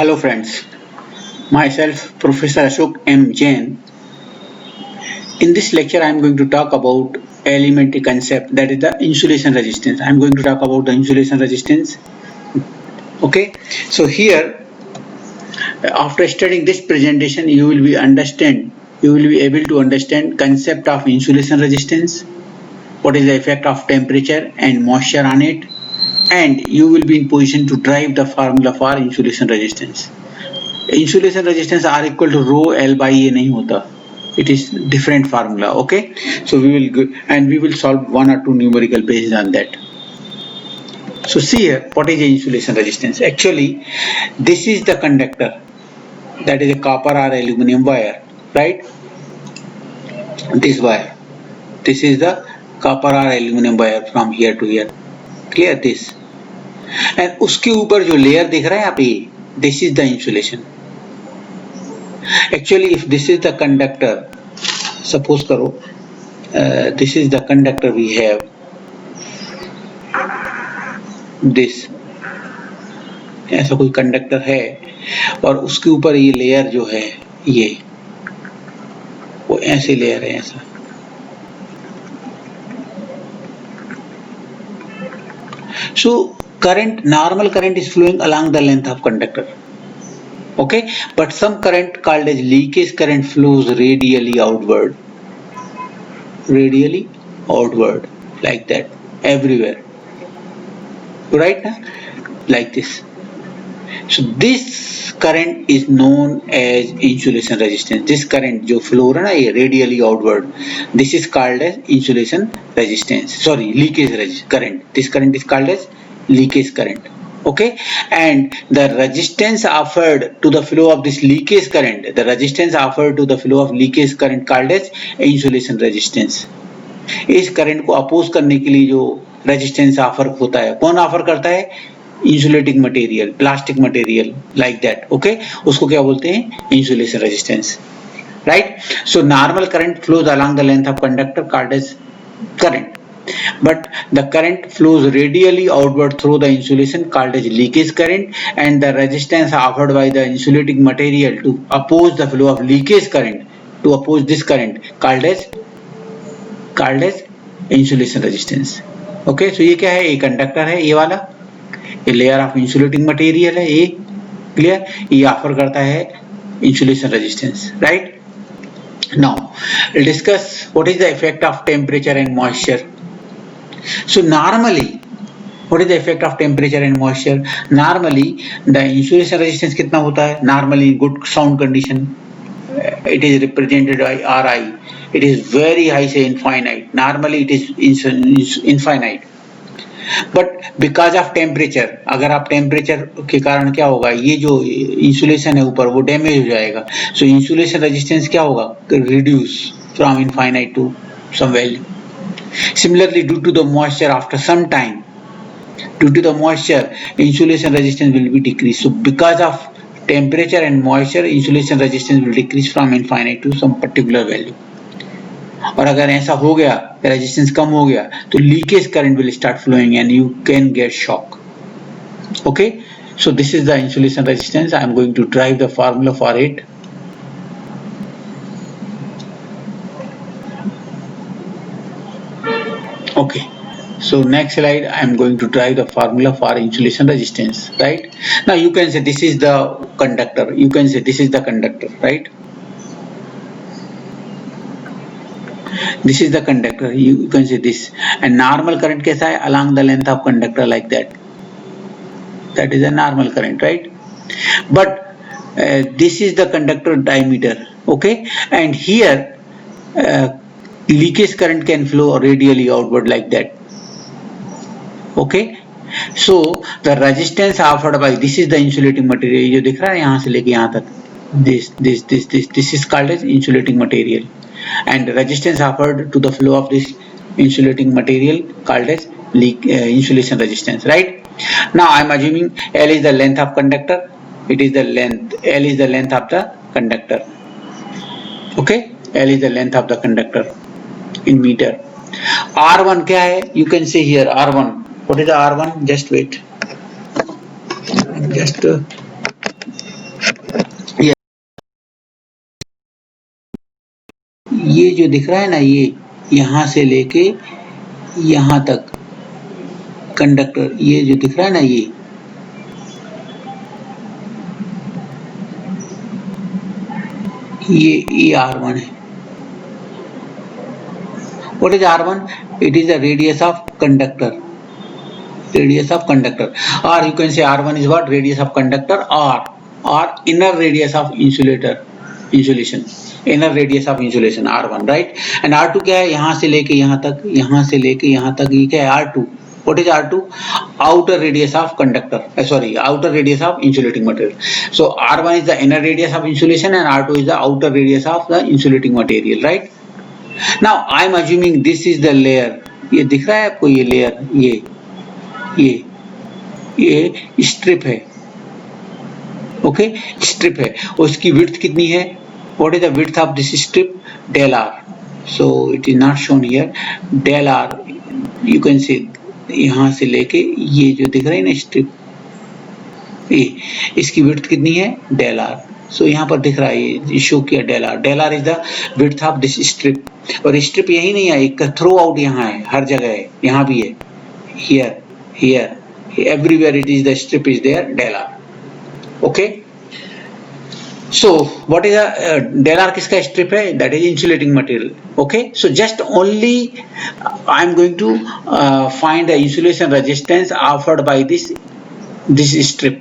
Hello friends, myself Professor Ashok M. Jain. In this lecture I am going to talk about elementary concept, that is the insulation resistance. I am going to talk about the insulation resistance. Okay, so here after studying this presentation you will be able to understand concept of insulation resistance, what is the effect of temperature and moisture on it, and you will be in position to derive the formula for insulation resistance. Insulation resistance R equal to rho L by A नहीं होता. It is different formula. Okay, so we will go and we will solve one or two numerical bases on that. So see here, what is the insulation resistance? Actually, this is the conductor, that is a copper or aluminum wire, right? This wire, this is the copper or aluminum wire from here to here. Clear this? And उसके ऊपर जो layer दिख रहा है आप ये, this is the insulation. Actually, if this is the conductor, suppose करो, this is the conductor we have, this, ऐसा कोई कंडक्टर है और उसके ऊपर ये लेयर जो है ये, वो ऐसे लेयर है ऐसा. So current, normal current is flowing along the length of conductor. Okay, but some current called as leakage current flows radially outward, like that, everywhere, right now, like this. So this current is known as insulation resistance. This current जो flow रहा है ना ये radially outward, this is called as insulation resistance. Sorry, leakage current. This current is called as leakage current. Okay, and the resistance offered to the flow of this leakage current, called as insulation resistance. इस current को oppose करने के लिए जो resistance offer होता है, कौन offer करता है? Insulating material, plastic material, like that. Okay, उसको क्या बोलते हैं? Insulation resistance, right? So normal current flows along the length of conductor called as current, but the current flows radially outward through the insulation called as leakage current, and the resistance offered by the insulating material to oppose the flow of leakage current, to oppose this current, called as insulation resistance. Okay, so ये क्या है? ये conductor है, ये वाला, ये layer of insulating material है, ये क्लियर, ये ऑफर करता है insulation resistance, right? Now we'll discuss what is the effect of temperature and moisture. So normally, what is the effect of temperature and moisture? Normally, the insulation resistance कितना होता है? Normally, in good sound condition, it is represented by Ri. It is very high, say infinite. Normally, it is infinite. But because of temperature, अगर आप temperature के कारण क्या होगा, ये जो इंसुलेशन है ऊपर वो डैमेज हो जाएगा. सो इंसुलेशन रेजिस्टेंस क्या होगा? Reduce from infinite to some value. Similarly, due to the moisture, after some time, insulation resistance will be decreased. So because of temperature and moisture, insulation resistance will decrease from infinite to some particular value. और अगर ऐसा हो गया, resistance कम हो गया, तो leakage current will start flowing and you can get shock. Okay, so this is the insulation resistance. I am going to derive the formula for it. Okay, so next slide I am going to derive the formula for insulation resistance, right? Now you can say this is the conductor, right? This is the conductor, you can say this, and normal current कैसा है? Along the length of conductor, like that. That is a normal current, right? But this is the conductor diameter, okay? And here leakage current can flow radially outward like that. Okay, so the resistance offered by, this is the insulating material, जो दिख रहा है यहाँ से लेके यहाँ तक, this is called as insulating material, and resistance offered to the flow of this insulating material called as insulation resistance, right? Now I am assuming L is the length of conductor, L is the length of the conductor. Okay, L is the length of the conductor in meter. R1 क्या है? You can say here R1. What is the R1? Just wait. Just ये जो दिख रहा है ना, ये यहाँ से लेके यहाँ तक कंडक्टर, ये जो दिख रहा है ना, ये R1 है. What is R1? It is the radius of conductor. Radius of conductor. Or you can say R1 is what? Radius of conductor, or inner radius of insulation. Inner radius of insulation R1, right? And R2 क्या है? यहाँ से लेके यहाँ तक, यहाँ से लेके यहाँ तक, ये क्या है? R2. What is R2? Outer radius of conductor. Outer radius of insulating material. So R1 is the inner radius of insulation and R2 is the outer radius of the insulating material, right? Now I am assuming this is the layer. ये दिख रहा है आपको, ये layer, ये strip है. Okay, strip है. उसकी विड्थ कितनी है? What is the width of this strip? Del R. So it is not shown here. Del R, you can see यहाँ से लेके ये जो दिख रहा है ना स्ट्रिप, ये इसकी विड्थ कितनी है? Del R. So यहाँ पर दिख रहा है, ये शो किया Del R. Del R is the width of this strip. और स्ट्रिप यही नहीं है, एक थ्रू आउट यहाँ है, हर जगह है, यहाँ भी है, here, everywhere it is the strip is there, Del R. Okay. So what is a Del R किसका strip है? That is insulating material. Okay. So just only I am going to find the insulation resistance offered by this strip.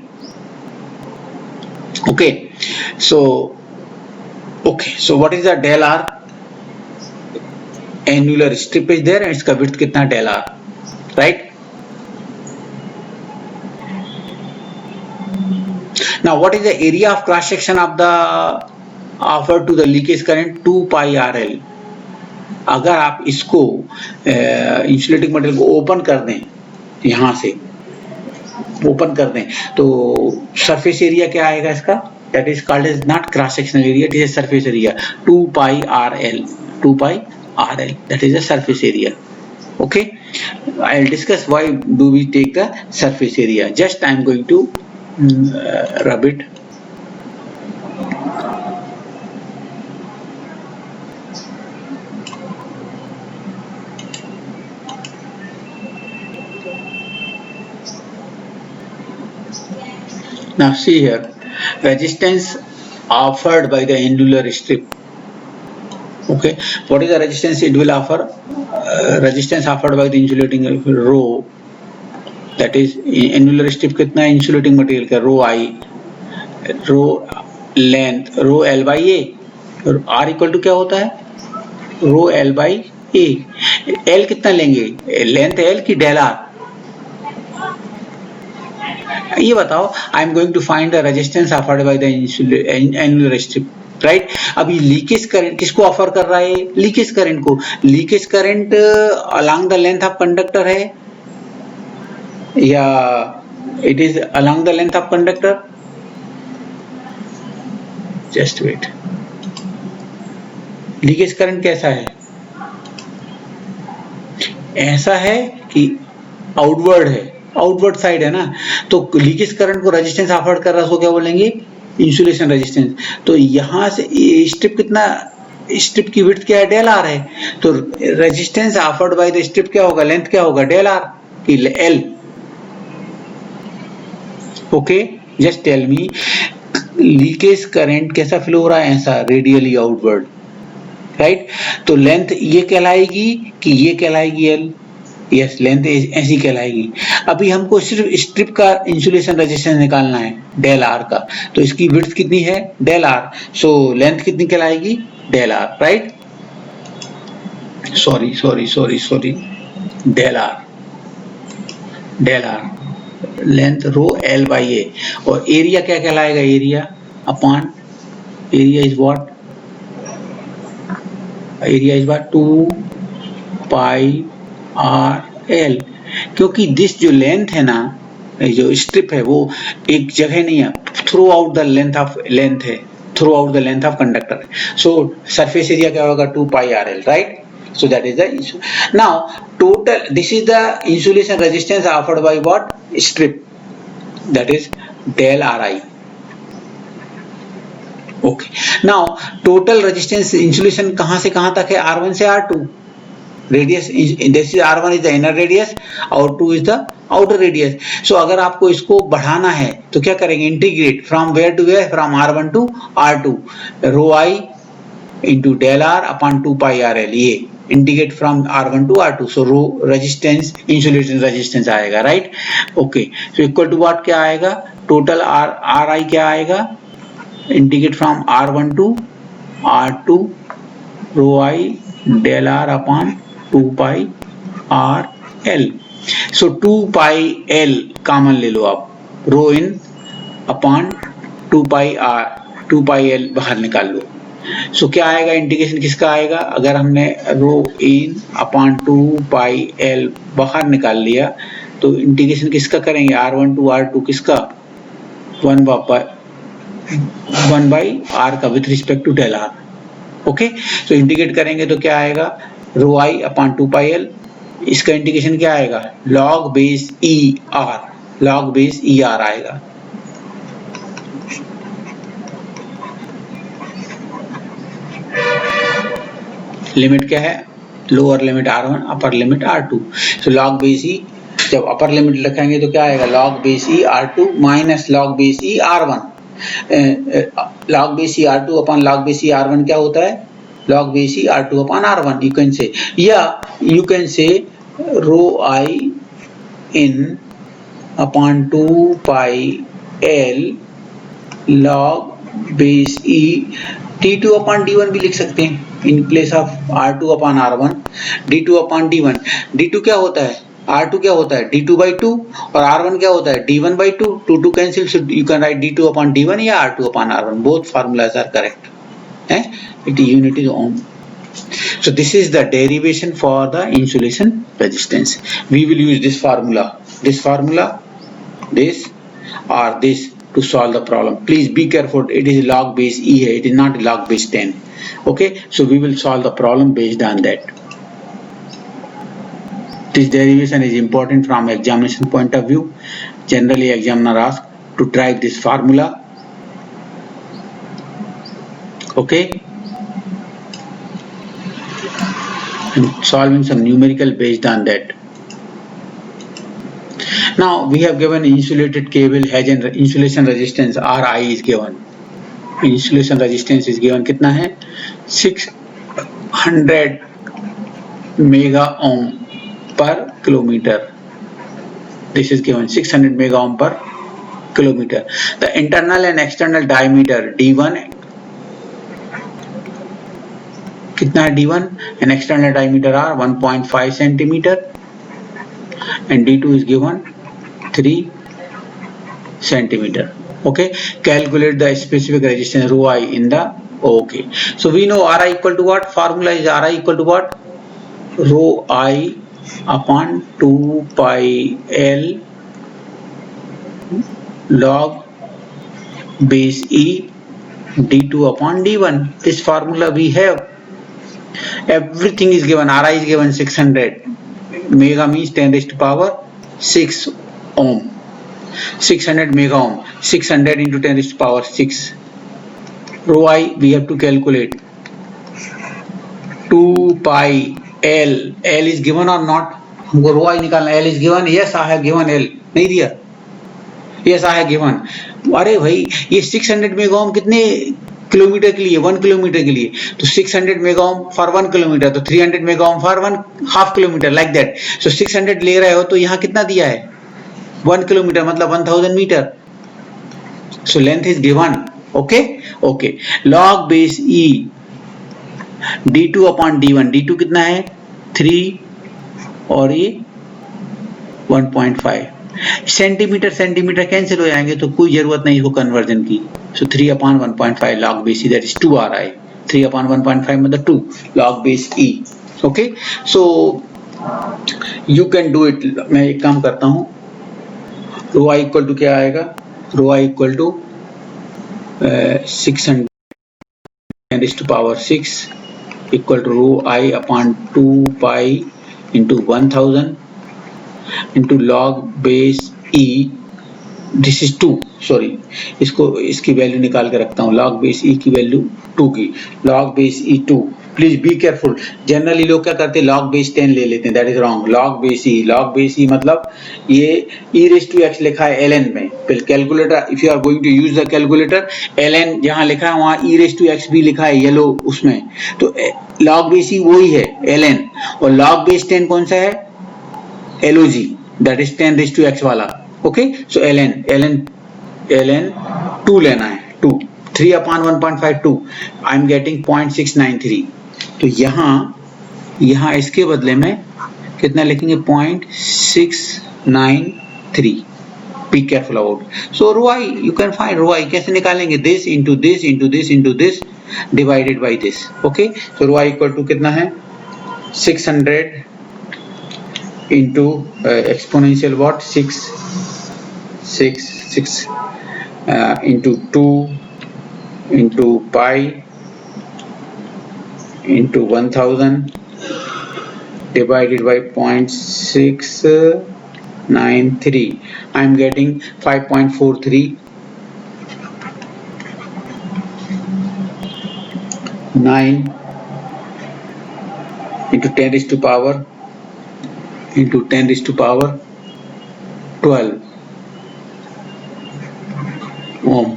Okay. So what is the Del R? Annular strip is there and इसका width कितना? Del R, right? Now what is the area of cross section of the offered to the leakage current? 2 pi RL. अगर आप इसको insulating material को open कर दें, यहाँ से ओपन कर दें, तो सरफेस एरिया क्या आएगा इसका? That is called as not cross sectional area, it is a surface area. 2 pi RL. 2 pi RL. That is the surface area. Okay. I'll discuss why do we take the surface area. Just I'm going to rub it. Now see here, resistance offered by the annular strip. Okay, what is the resistance it will offer? Resistance offered by the insulating rho, that is annular strip कितना है insulating material का? Rho I, rho length, rho L by A. R equal to क्या होता है? Rho L by A. L कितना लेंगे? Length L की Del R. ये बताओ, I am going to find the resistance offered by the annular strip, right? अभी leakage current किसको ऑफर कर रहा है? लीकेज करंट को. Leakage current along the length of conductor है या it is along the length of conductor? Just wait. Leakage current कैसा है? ऐसा है कि आउटवर्ड है, आउटवर्ड साइड है ना, तो लीकेज करंट को रेजिस्टेंस ऑफर कर रहा है, सो क्या बोलेंगे? Insulation resistance. तो यहां से स्ट्रिप कितना, स्ट्रिप की विड्थ क्या है? Del R है. तो resistance offered by the strip क्या होगा? लेंथ क्या होगा? Del R की L. Okay, just tell me, leakage current कैसा फ्लो हो रहा है? ऐसा, रेडियली आउटवर्ड, राइट? तो लेंथ ये कहलाएगी कि ये कहलाएगी L? यस, लेंथ ऐसी कहलाएगी. अभी हमको सिर्फ स्ट्रिप का इंसुलेशन रेजिस्टेंस निकालना है Del R का, तो इसकी विड्थ कितनी है? Del R. सो लेंथ कितनी कहलाएगी? Del R, राइट? Sorry, Del R. Length rho L by A. और एरिया क्या कहलाएगा? Area upon, area is what? Area is what? 2 pi RL. क्योंकि दिस जो लेंथ है ना, जो स्ट्रिप है, वो एक जगह नहीं है, throughout the length of length है, throughout the length of conductor है. सो सरफेस एरिया क्या होगा? 2 pi RL, right? So that is the issue. Now total, this is the insulation resistance offered by what? Strip, that is Del Ri. Okay, now total resistance insulation कहां से कहां तक है? R1 से R2. Radius, this is R1 is the inner radius और 2 is the outer radius. So अगर आपको इसको बढ़ाना है तो क्या करेंगे? Integrate from where to where? From R1 to R2. Rho I into del R upon 2 pi R L. ये integrate from R1 to R2. So rho resistance, insulation resistance आएगा, right? Okay, so equal to what क्या आएगा? Total R I क्या आएगा? Integrate from R1 to R2 rho I del R upon 2 pi R L. So 2 pi L common ले लो आप, rho in upon 2 pi R, 2 pi L बाहर निकाल लो. सो क्या आएगा? इंटीग्रेशन किसका आएगा? अगर हमने रो इन अपॉन 2 पाई एल बाहर निकाल लिया तो इंटीग्रेशन किसका करेंगे? R1 टू R2 किसका? 1 बाई आर का with respect to del R. Okay, so integrate करेंगे तो क्या आएगा? Rho I upon 2 pi L. इसका इंटीग्रेशन क्या आएगा? Log base e R, log base e R आएगा. लिमिट क्या है? Lower limit R1, upper limit R2. So log base e, जब अपर लिमिट रखेंगे तो क्या आएगा? Log base e R2 minus log base e R1. Log base e R2 upon log base e R1 क्या होता है? Log base e R2 upon R1. You can say, या you can say rho I in upon 2 pi L log base e D2 upon D1 भी लिख सकते हैं in place of R2 upon R1. D2 upon D1. D2 क्या होता है? R2 क्या होता है? D2 by 2 और R1 क्या होता है? D1 by 2. 2 cancel, so you can write D2 upon D1 या R2 upon R1. Both formulas are correct. Unit is ohm. So this is the derivation for the insulation resistance. We will use this formula, this or this to solve the problem. Please be careful. It is log base E. It is not log base 10. Okay, so we will solve the problem based on that. This derivation is important from examination point of view. Generally, examiner asks to drive this formula. Okay, and solving some numerical based on that. Now we have given insulated cable has an insulation resistance Ri is given. Insulation resistance is given कितना है? 600 mega ohm per kilometer. This is given 600 mega ohm per kilometer. The internal and external diameter D1 कितना है? D1 and external diameter are 1.5 centimeter and D2 is given 3 centimeter. Okay, calculate the specific resistance rho I in the, okay, so we know Ri equal to what? Formula is Ri equal to what? Rho I upon 2 pi L log base E D2 upon D1. This formula we have. Everything is given. Ri is given 600. Mega means 10 raised to power 6 ohm. 600 mega ohm. 600 into 10 raised to power 6. Rho I we have to calculate. 2 pi L. L is given or not? हमको रो आई निकालना. L is given. Yes, I have given L. नहीं दिया? Yes, I have given. अरे भाई ये 600 mega ohm कितने kilometre के लिए? 1 किलोमीटर के लिए. तो 600 मेगा ओम फॉर 1 किलोमीटर, तो 300 mega ohm for 1/2 kilometre, like that. So 600 ले रहे हो तो यहाँ कितना दिया है? 1 किलोमीटर मतलब 1000 metre. So length is given. Okay okay, log base e D2 upon D1. D2 कितना है? 3 और ये 1.5. सेंटीमीटर कैंसिल हो जाएंगे तो कोई जरूरत नहीं इसको कन्वर्जन की. सो 3 upon 1.5 log base E, that is 2 Ri. 3 upon 1.5 मतलब 2 log base E. Okay, so you can do it. मैं एक काम करता हूँ. Rho I equal to क्या आएगा? Rho I equal to 600 raised to power 6 equal to rho I upon 2 pi into 1000 into log base E. This is 2. Sorry, इसकी value निकाल के रखता हूँ, log base e की वैल्यू 2 की, log base e 2, please be careful. Generally लोग क्या करते हैं, log base 10 ले लेते हैं, that is wrong. log base e मतलब ये e raised to x लिखा है ln में, calculator if you are going to use the calculator, ln जहाँ लिखा है वहाँ e raised to x भी लिखा है येलो उसमें, तो log base e वही है ln, और log base 10 कौन सा है, log, that is 10 raised to x वाला। ओके, सो ln 2 लेना है, 2, 3 upon 1.52, आई एम गेटिंग 0.693। तो यहाँ इसके बदले में कितना लिखेंगे, 0.693। Be careful about. So rho I, you can find rho I, कैसे निकालेंगे, this into this into this into this divided by this. Okay, so rho I equal to कितना है, 600 into exponential what, 6 into 2 into pi into 1000 divided by 0.693. I am getting 5.43. 9 into 10 raised to power into 10 raised to power 12 ohm.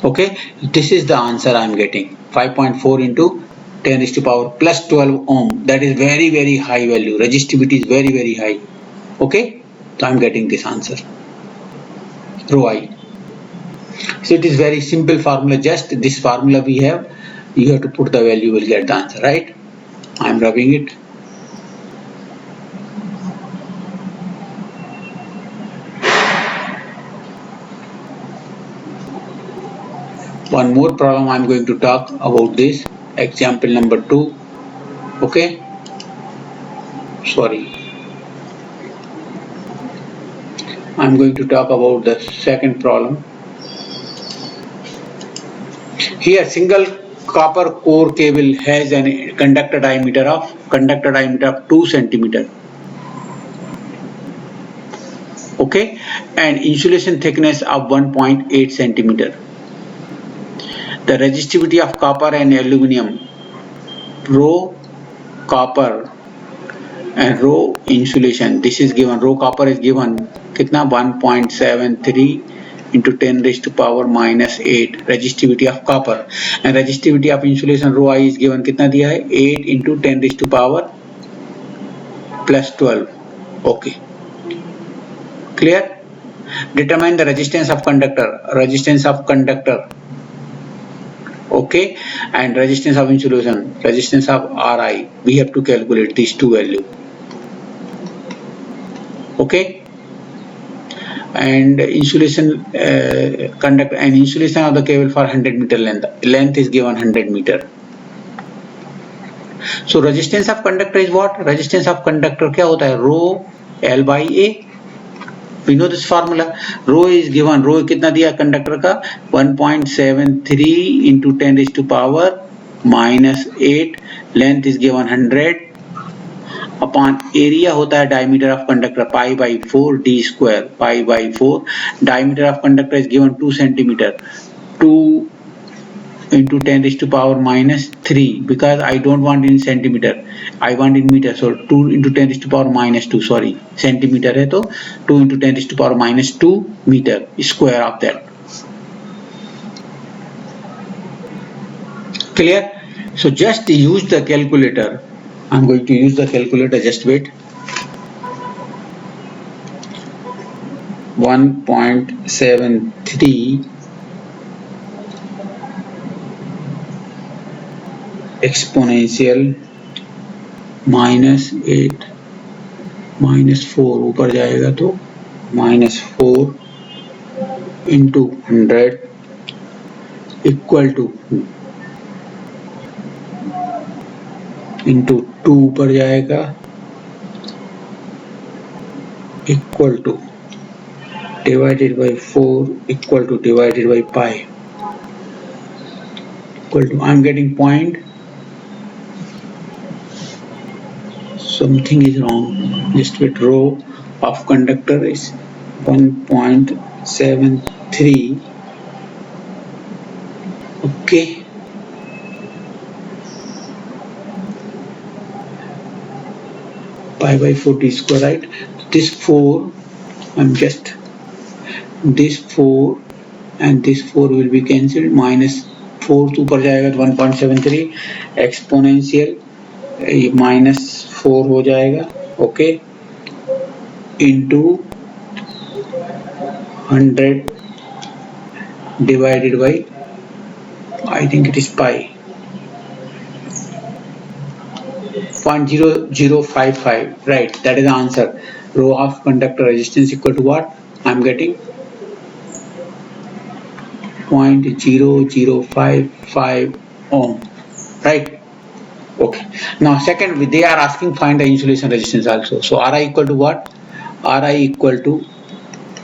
Okay, this is the answer I am getting, 5.4 into 10 raised to power plus 12 ohm. That is very very high value, resistivity is very very high. Okay, so I am getting this answer, rho I. So it is very simple formula, just this formula we have, you have to put the value, will get the answer, right? I am rubbing it. One more problem I am going to talk about this, example number 2. Okay, sorry, I am going to talk about the second problem. Here single copper core cable has a conductor diameter of 2 centimeter. Okay, and insulation thickness of 1.8 centimeter. The resistivity of copper and aluminum, rho copper and rho insulation, this is given, rho copper is given कितना, 1.73 into 10 raised to power minus 8 resistivity of copper, and resistivity of insulation rho I is given कितना दिया है, 8 into 10 raised to power plus 12. Okay, clear? Determine the resistance of conductor, okay, and resistance of insulation, resistance of Ri. We have to calculate these two values. Okay, and insulation conductor and insulation of the cable for 100 meter length is given 100 meter. So resistance of conductor is what? Resistance of conductor क्या होता है, rho L by A. We know this formula. Rho is given, rho कितना दिया conductor का, 1.73 into 10 raised to power minus 8, length is given 100 upon area होता है diameter of conductor pi by 4 d square, pi by 4, diameter of conductor is given 2 centimeter, 2 into 10 raised to power minus 3, because I don't want in centimeter, I want in meter, so 2 into 10 raised to power minus 2, sorry centimeter है तो 2 into 10 raised to power minus 2 meter square of that. Clear? So just use the calculator. I'm going to use the calculator, just wait. 1.73 exponential minus 8 minus 4 ऊपर जाएगा तो minus 4 into 100 equal to into 2 ऊपर जाएगा equal to divided by 4 equal to divided by pi equal to, I'm getting point, something is wrong, just wait, rho of conductor is 1.73 1.73. Okay, pi by 4 d square, right? This 4, this 4 and this 4 will be cancelled. Minus 4 to ऊपर जाएगा तो 1.73 exponential minus 4 हो जाएगा. Okay, into 100 divided by, I think it is pi, 0.0055, right? That is the answer. Rho of conductor resistance equal to what? I am getting 0.0055 ohm, right? Okay, now second, they are asking find the insulation resistance also. So Ri equal to what? Ri equal to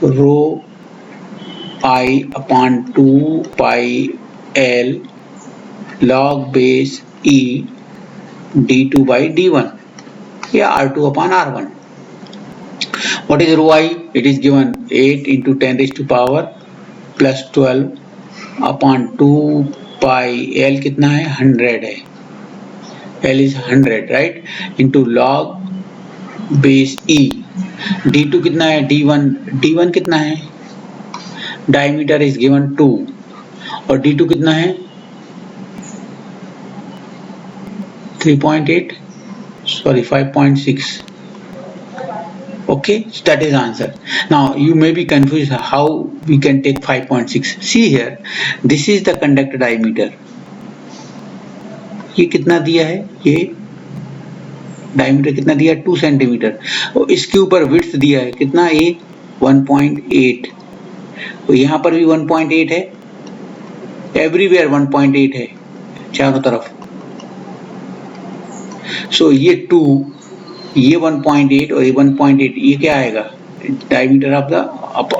rho I upon 2 pi L log base E d2 by d1, yeah, R2 upon R1. What is rho I? It is given 8 into 10 raised to power plus 12 upon 2 pi L कितना है? 100 है. L is 100, right? Into log base E. D2 कितना है? D1 कितना है? Diameter is given 2 और D2 कितना है? 3.8, sorry 5.6. Okay, so that is answer. Now you may be confused how we can take 5.6. See here, this is the conductor diameter. ये कितना दिया है? ये डायमीटर कितना दिया? 2 सेंटीमीटर. और इसके ऊपर विड्थ दिया है कितना? ये 1.8. तो यहाँ पर भी 1.8 है, एवरीवेयर 1.8 है चारों तरफ. सो ये 2, ये 1.8 और ये 1.8, ये क्या आएगा? Diameter of the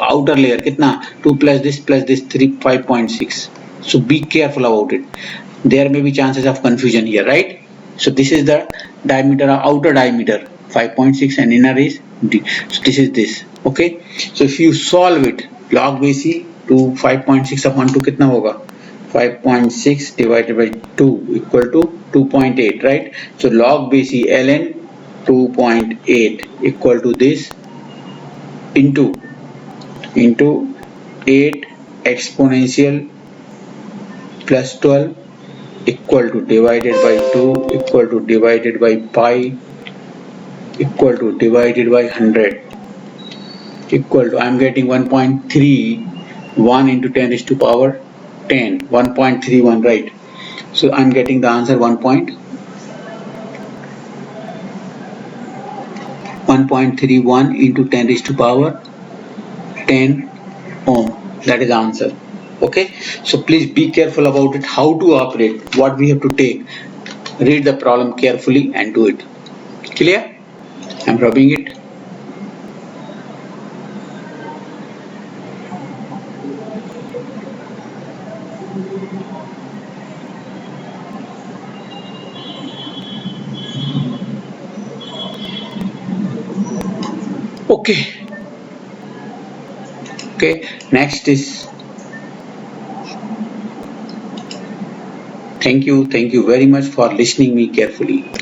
outer layer कितना? 2 plus this 3, 5.6. So be careful about it. There may be chances of confusion here, right? So this is the diameter of outer diameter 5.6 and inner is D. So this is this. Okay. So if you solve it, log base E to 5.6 upon 2 कितना होगा? 5.6 divided by 2 equal to 2.8, right? So log base E ln 2.8 equal to this into 8 exponential plus 12 equal to divided by 2 equal to divided by pi equal to divided by 100 equal to, I am getting 1.31 into 10 raised to power 10, 1.31, right? So I am getting the answer 1.31 into 10 raised to power 10 ohm. That is the answer. Okay, so please be careful about it, how to operate, what we have to take. Read the problem carefully and do it. Clear? I am rubbing it. Okay, next is, thank you very much for listening me carefully.